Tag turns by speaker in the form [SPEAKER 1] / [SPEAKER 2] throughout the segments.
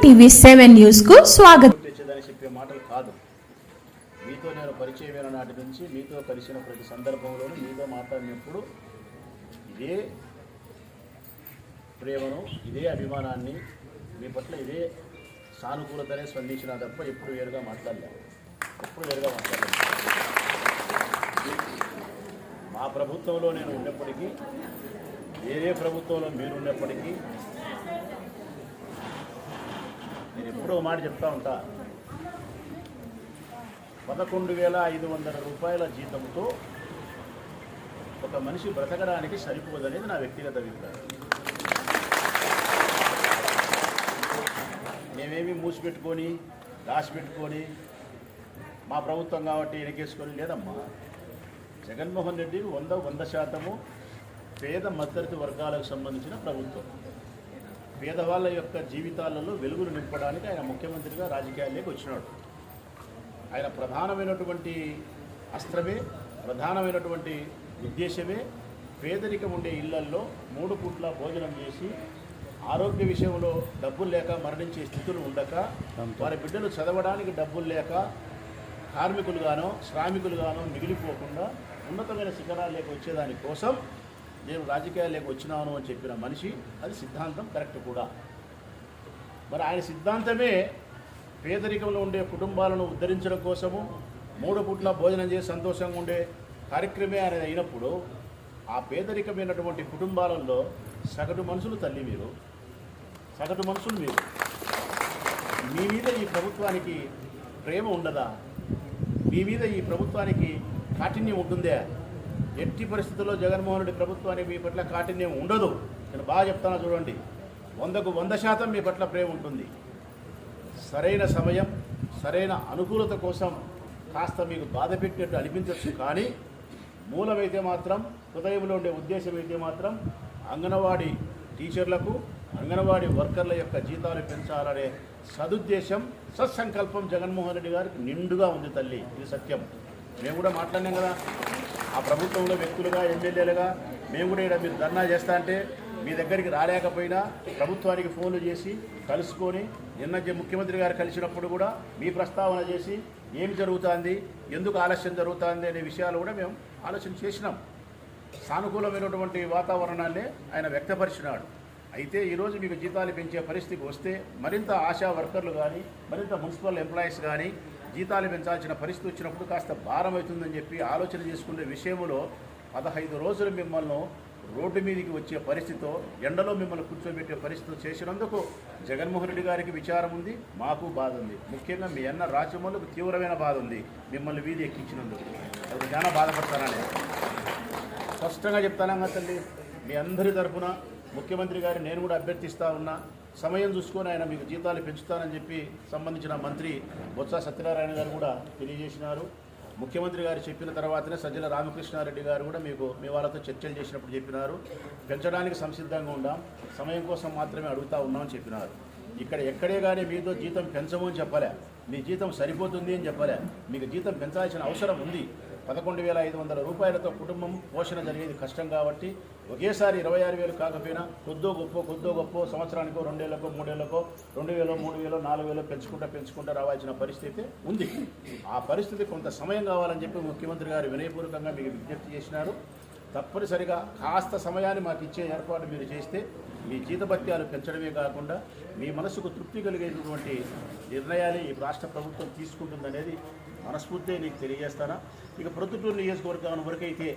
[SPEAKER 1] టీవీ7 news కు స్వాగతం.
[SPEAKER 2] చెప్పే మాటలు కాదు. మీతో నేను పరిచయమైన నాటి నుంచి మీతో కలిసిన ప్రతి సందర్భంలోనూ మీతో మాట్లాడినప్పుడు ఇదే ప్రేమను, ఇదే అభిమానాన్ని, మీ పట్ల ఇదే సానుకూలతనే స్పందించినా తప్ప ఎప్పుడు వేరుగా మాట్లాడలేదు. మా ప్రభుత్వంలో నేను ఉన్నప్పటికీ, వేరే ప్రభుత్వంలో మీరు ఉన్నప్పటికీ నేను ఎప్పుడో మాట చెప్తా ఉంటా. 11,500 రూపాయల జీతంతో ఒక మనిషి బ్రతకడానికి సరిపోదనేది నా వ్యక్తిగత అభిప్రాయం. మేమేమి మూసిపెట్టుకొని దాచిపెట్టుకొని మా ప్రభుత్వం కాబట్టి వెనకేసుకొని లేదమ్మా. జగన్మోహన్ రెడ్డి 100% పేద మధ్యతరగతి వర్గాలకు సంబంధించిన ప్రభుత్వం. పేదవాళ్ళ యొక్క జీవితాలలో వెలుగులు నింపడానికి ఆయన ముఖ్యమంత్రిగా రాజకీయాల్లోకి వచ్చినాడు. ఆయన ప్రధానమైనటువంటి అస్త్రమే, ప్రధానమైనటువంటి ఉద్దేశమే పేదరికం ఉండే ఇళ్లల్లో 3 పూట్ల భోజనం చేసి, ఆరోగ్య విషయంలో డబ్బులు లేక మరణించే స్థితులు ఉండక, వారి బిడ్డలు చదవడానికి డబ్బులు లేక కార్మికులుగానో శ్రామికులుగానో మిగిలిపోకుండా ఉన్నతమైన శిఖరాల్లోకి వచ్చేదాని కోసం నేను రాజకీయాల్లోకి వచ్చినాను అని చెప్పిన మనిషి. అది సిద్ధాంతం కరెక్ట్ కూడా. మరి ఆయన సిద్ధాంతమే పేదరికంలో ఉండే కుటుంబాలను ఉద్ధరించడం కోసము 3 పూట్ల భోజనం చేసి సంతోషంగా ఉండే కార్యక్రమే అనేది అయినప్పుడు, ఆ పేదరికమైనటువంటి కుటుంబాలలో సగటు మనుషులు తల్లి మీరు, సగటు మనుషులు మీరు, మీ మీద ఈ ప్రభుత్వానికి ప్రేమ ఉండదా? మీ మీద ఈ ప్రభుత్వానికి కాఠిన్యం ఉంటుందే? ఎట్టి పరిస్థితుల్లో జగన్మోహన్ రెడ్డి ప్రభుత్వానికి మీ పట్ల కాఠిన్యం ఉండదు. నేను బాగా చెప్తాను చూడండి. 100కు 100% మీ పట్ల ప్రేమ ఉంటుంది. సరైన సమయం, సరైన అనుకూలత కోసం కాస్త మీకు బాధ పెట్టినట్టు అనిపించవచ్చు, కానీ మూలమైతే మాత్రం, హృదయంలో ఉండే ఉద్దేశం అయితే మాత్రం అంగన్వాడీ టీచర్లకు, అంగన్వాడీ వర్కర్ల యొక్క జీతాలు పెంచాలనే సదుద్దేశం, సత్సంకల్పం జగన్మోహన్ రెడ్డి గారికి నిండుగా ఉంది తల్లి. ఇది సత్యం. మేము కూడా మాట్లాడినాం కదా. ఆ ప్రభుత్వంలో వ్యక్తులుగా, ఎమ్మెల్యేలుగా మేము కూడా ఇక్కడ మీరు ధర్నా చేస్తా అంటే మీ దగ్గరికి రాలేకపోయినా ప్రభుత్వానికి ఫోన్లు చేసి కలుసుకొని, నిన్న ముఖ్యమంత్రి గారు కలిసినప్పుడు కూడా మీ ప్రస్తావన చేసి ఏమి జరుగుతుంది, ఎందుకు ఆలస్యం జరుగుతుంది అనే విషయాలు కూడా మేము ఆలోచన చేసినాం. సానుకూలమైనటువంటి వాతావరణాన్ని ఆయన వ్యక్తపరిచినాడు. అయితే ఈరోజు మీకు జీతాలు పెంచే పరిస్థితికి వస్తే మరింత ఆశా వర్కర్లు కానీ, మరింత మున్సిపల్ ఎంప్లాయీస్ కానీ జీతాలు పెంచాల్సిన పరిస్థితి వచ్చినప్పుడు కాస్త భారం అవుతుందని చెప్పి ఆలోచన చేసుకునే విషయంలో 15 రోజులు మిమ్మల్ని రోడ్డు మీదకి వచ్చే పరిస్థితితో, ఎండలో మిమ్మల్ని కూర్చోబెట్టే పరిస్థితి చేసినందుకు జగన్మోహన్ రెడ్డి గారికి విచారం ఉంది, మాకు బాధ ఉంది. ముఖ్యంగా మీ అన్న రాజమౌళికి తీవ్రమైన బాధ ఉంది మిమ్మల్ని వీధి ఎక్కించినందుకు. అది చాలా బాధపడతానని స్పష్టంగా చెప్తాను తల్లి. మీ అందరి తరఫున ముఖ్యమంత్రి గారిని నేను కూడా అభ్యర్థిస్తూ ఉన్నా. సమయం చూసుకొని ఆయన మీకు జీతాలు పెంచుతానని చెప్పి సంబంధించిన మంత్రి బొత్స సత్యనారాయణ గారు కూడా తెలియజేసినారు. ముఖ్యమంత్రి గారు చెప్పిన తర్వాతనే సజ్జల రామకృష్ణారెడ్డి గారు కూడా మీకు మీ వాళ్ళతో చర్చలు చేసినప్పుడు చెప్పినారు, పెంచడానికి సంసిద్ధంగా ఉన్నాం, సమయం కోసం మాత్రమే అడుగుతూ ఉన్నామని చెప్పినారు. ఇక్కడ ఎక్కడే కానీ మీతో జీతం పెంచము అని చెప్పలే, మీ జీతం సరిపోతుంది అని చెప్పలే. మీకు జీతం పెంచాల్సిన అవసరం ఉంది. 11,500 రూపాయలతో కుటుంబం పోషణ జరిగేది కష్టం కాబట్టి ఒకేసారి 26,000 కాకపోయినా కొద్దో గొప్ప సంవత్సరానికో 2 ఏళ్ళకో 3 ఏళ్ళకో 2,000, 3,000, 4,000 పెంచుకుంటూ రావాల్సిన పరిస్థితి ఉంది. ఆ పరిస్థితి కొంత సమయం కావాలని చెప్పి ముఖ్యమంత్రి గారు వినయపూర్వకంగా మీకు విజ్ఞప్తి చేసినారు. తప్పనిసరిగా కాస్త సమయాన్ని మాకు ఇచ్చే ఏర్పాటు మీరు చేస్తే మీ జీతభత్యాలు పెంచడమే కాకుండా మీ మనసుకు తృప్తి కలిగేటటువంటి నిర్ణయాలు ఈ రాష్ట్ర ప్రభుత్వం తీసుకుంటుందనేది మనస్ఫూర్తిగా నీకు తెలియజేస్తానా. ఇక ప్రొద్దుటూరు నియోజకవర్గం వరకైతే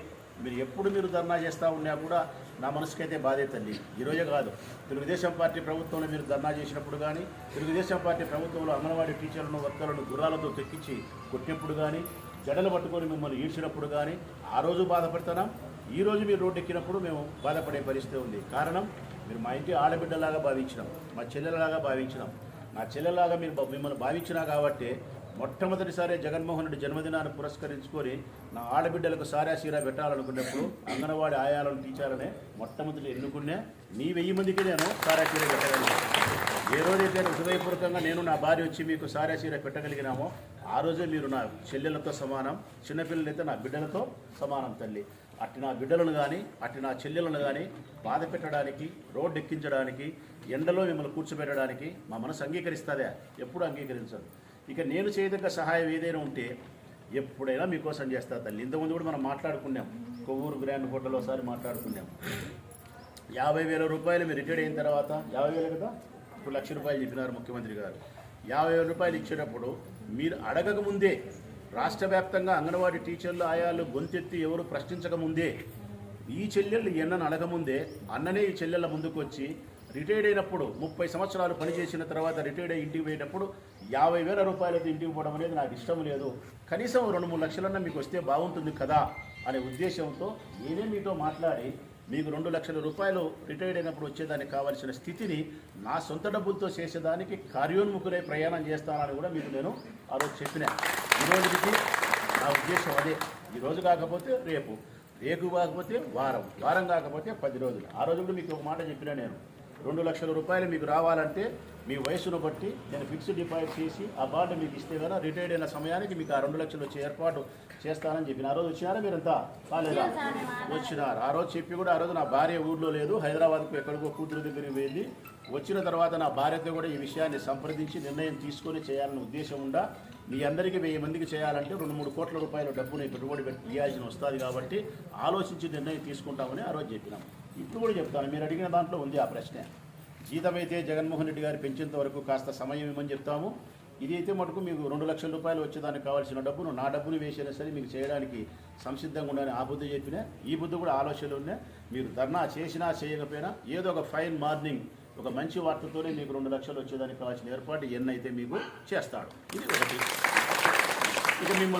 [SPEAKER 2] మీరు ధర్నా చేస్తూ ఉన్నా కూడా నా మనసుకైతే బాధే తల్లి. ఈరోజే కాదు, తెలుగుదేశం పార్టీ ప్రభుత్వంలో మీరు ధర్నా చేసినప్పుడు కానీ, తెలుగుదేశం పార్టీ ప్రభుత్వంలో అంగన్వాడీ టీచర్లను, వర్కర్లను గుర్రాలతో తెక్కించి కొట్టినప్పుడు కానీ, జడలు పట్టుకొని మిమ్మల్ని ఈడ్చినప్పుడు కానీ ఆ రోజు బాధపడుతున్నాం. ఈరోజు మీరు రోడ్డు ఎక్కినప్పుడు మేము బాధపడే పరిస్థితి ఉంది. కారణం, మీరు మా ఇంటి ఆడబిడ్డలాగా భావించినాం, మా చెల్లెలలాగా భావించినాం. నా చెల్లెలాగా మిమ్మల్ని భావించినా కాబట్టి మొట్టమొదటిసారి జగన్మోహన్ రెడ్డి జన్మదినాన్ని పురస్కరించుకొని నా ఆడబిడ్డలకు సారా సీరా పెట్టాలనుకున్నప్పుడు అంగన్వాడీ ఆయాలను టీచర్లనే మొట్టమొదటి ఎన్నుకునే మీ 1000 మందికి నేను సారా సీర పెట్టగలిగాను. ఏ రోజైతే హృదయపూర్వకంగా నేను నా భార్య వచ్చి మీకు సారా సీర పెట్టగలిగినామో ఆ రోజే మీరు నా చెల్లెలతో సమానం, చిన్నపిల్లలైతే నా బిడ్డలతో సమానం తల్లి. అట్టి నా బిడ్డలను కానీ, అట్టి నా చెల్లెలను కానీ బాధ పెట్టడానికి, రోడ్డు ఎక్కించడానికి, ఎండలో మిమ్మల్ని కూర్చోబెట్టడానికి మా మనసు అంగీకరిస్తుందా? ఎప్పుడు అంగీకరించదు. ఇక నేను చేయదగ్గ సహాయం ఏదైనా ఉంటే ఎప్పుడైనా మీకోసం చేస్తా తల్లి. ఇంతకుముందు కూడా మనం మాట్లాడుకున్నాం, కొవ్వూరు గ్రాండ్ హోటల్ ఒకసారి మాట్లాడుకున్నాం. 50,000 రూపాయలు మీరు రిటైర్డ్ అయిన తర్వాత, 50,000 కదా, ఇప్పుడు 1,00,000 రూపాయలు చెప్పినారు ముఖ్యమంత్రి గారు. 50,000 రూపాయలు ఇచ్చేటప్పుడు మీరు అడగకముందే, రాష్ట్ర వ్యాప్తంగా అంగన్వాడీ టీచర్లు ఆయాలు గొంతెత్తి ఎవరు ప్రశ్నించకముందే, ఈ చెల్లెళ్ళు ఎన్నను అడగముందే అన్ననే ఈ చెల్లెళ్ళ ముందుకు వచ్చి రిటైర్డ్ అయినప్పుడు 30 సంవత్సరాలు పనిచేసిన తర్వాత రిటైర్డ్ అయ్యి ఇంటికి పోయేటప్పుడు 50,000 రూపాయలతో ఇంటికి పోవడం అనేది నాకు ఇష్టం లేదు. కనీసం 2-3 లక్షలన్నా మీకు వస్తే బాగుంటుంది కదా అనే ఉద్దేశంతో నేనే మీతో మాట్లాడి మీకు 2 లక్షల రూపాయలు రిటైర్డ్ అయినప్పుడు వచ్చేదానికి కావాల్సిన స్థితిని నా సొంత డబ్బులతో చేసేదానికి కార్యోన్ముఖులై ప్రయాణం చేస్తానని కూడా మీకు నేను ఆ రోజు చెప్పిన. ఈరోజుకి నా ఉద్దేశం అదే. ఈరోజు కాకపోతే రేపు, రేపు కాకపోతే వారం, వారం కాకపోతే 10 రోజులు. ఆ రోజు కూడా మీకు ఒక మాట చెప్పినా, నేను 2 లక్షల రూపాయలు మీకు రావాలంటే మీ వయసును బట్టి నేను ఫిక్స్డ్ డిపాజిట్ చేసి ఆ బాండ్ మీకు ఇస్తే కదా రిటైర్డ్ అయిన సమయానికి మీకు ఆ 2 లక్షలు వచ్చే ఏర్పాటు చేస్తానని చెప్పిన. ఆ రోజు వచ్చినారా మీరంతా? కాలేదా? వచ్చినారు. ఆ రోజు చెప్పి కూడా ఆ రోజు నా భార్య ఊర్లో లేదు, హైదరాబాద్కు ఎక్కడికో కూతురు దగ్గరికి వెళ్ళి వచ్చిన తర్వాత నా భార్యతో కూడా ఈ విషయాన్ని సంప్రదించి నిర్ణయం తీసుకొని చేయాలనే ఉద్దేశం ఉందా. మీ అందరికీ 1000 మందికి చేయాలంటే 2-3 కోట్ల రూపాయల డబ్బుని పెట్టుబడి ఇవ్వాల్సిన వస్తుంది కాబట్టి ఆలోచించి నిర్ణయం తీసుకుంటామని ఆ రోజు చెప్పినాం. ఇప్పుడు కూడా చెప్తాను, మీరు అడిగిన దాంట్లో ఉంది ఆ ప్రశ్న. జీతమైతే జగన్మోహన్ రెడ్డి గారు పెంచేంత వరకు కాస్త సమయం ఇవ్వమని చెప్తాము. ఇది అయితే మటుకు మీకు 2 లక్షల రూపాయలు వచ్చేదానికి కావాల్సిన డబ్బును, నా డబ్బును వేసినా సరే మీకు చేయడానికి సంసిద్ధంగా ఉండాలని ఆ బుద్ధి చెప్పినా. ఈ బుద్ధి కూడా ఆలోచనలు ఉన్నాయి. మీరు ధర్నా చేసినా చేయకపోయినా ఏదో ఒక ఫైన్ మార్నింగ్ ఒక మంచి వార్తతోనే మీకు 2 లక్షలు వచ్చేదానికి కావాల్సిన ఏర్పాటు ఎన్నైతే మీకు చేస్తాడు. ఇది ఒకటి. ఇక మిమ్మల్ని